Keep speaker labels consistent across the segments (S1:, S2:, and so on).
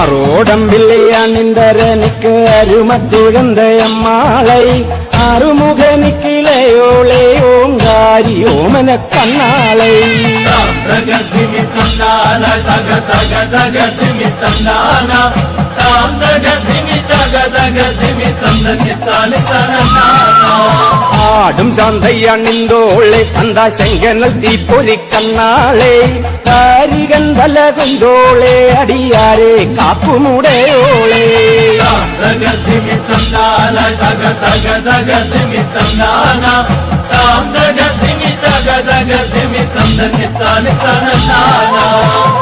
S1: ആറോടമ്പിള്ളിയാണിന്തരനിക്ക് അരുമക്കുഴന്തയമ്മാളை ആറുമുഖനിക്കിളയോളെ ഓങ്കാരി ഓമന കണ്ണാളை ആടും ശാന്തയ്യണിന്തോളെ അന്താശങ്കനൽ തീപ്പൊരി കണ്ണാളെ കാരികൻ തലകുന്തോളെ അടിയാരെ കാപ്പുമുടയോളെ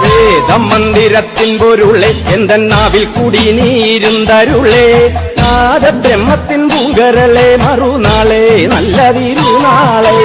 S1: വേദം മന്ദിരത്തിൻ പൊരുളെ എന്തെന്നാവിൽ കൂടി നീരുന്തരുളെ നാദബ്രഹ്മത്തിൻ പൂങ്കരളെ മറുനാളെ നല്ല തിരുനാളെ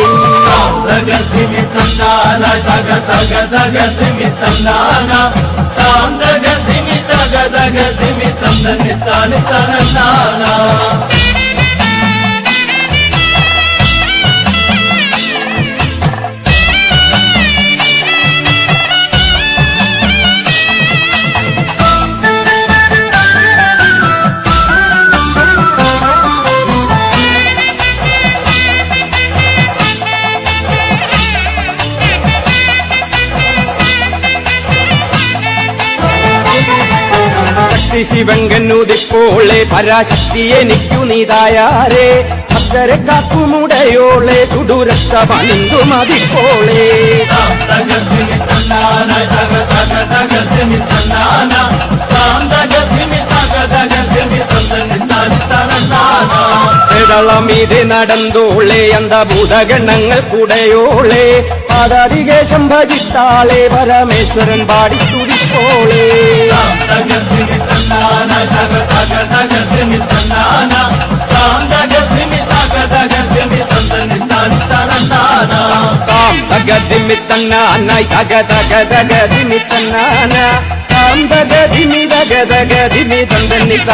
S1: ശിവങ്കനുദിപ്പോളെ പരാശക്തി എനിക്കു നീതായാരേ ഭക്തരെ കാക്കുമുടയോളെ തുടുരക്ത പണിന്തു മതിപ്പോളെ ളമീതെ നടന്തോളെ അന്തഭൂതഗണങ്ങൾ കുടയോളെ പാദാതികേശം ഭജിത്താളെ പരമേശ്വരൻ പാടി തുടിപ്പോളെ തകതിമിത്തന്നാനായി തകതകതകതിമിത്തന്നാന താം തകതിമി തകതകതിമി തന്തന്നിത്ത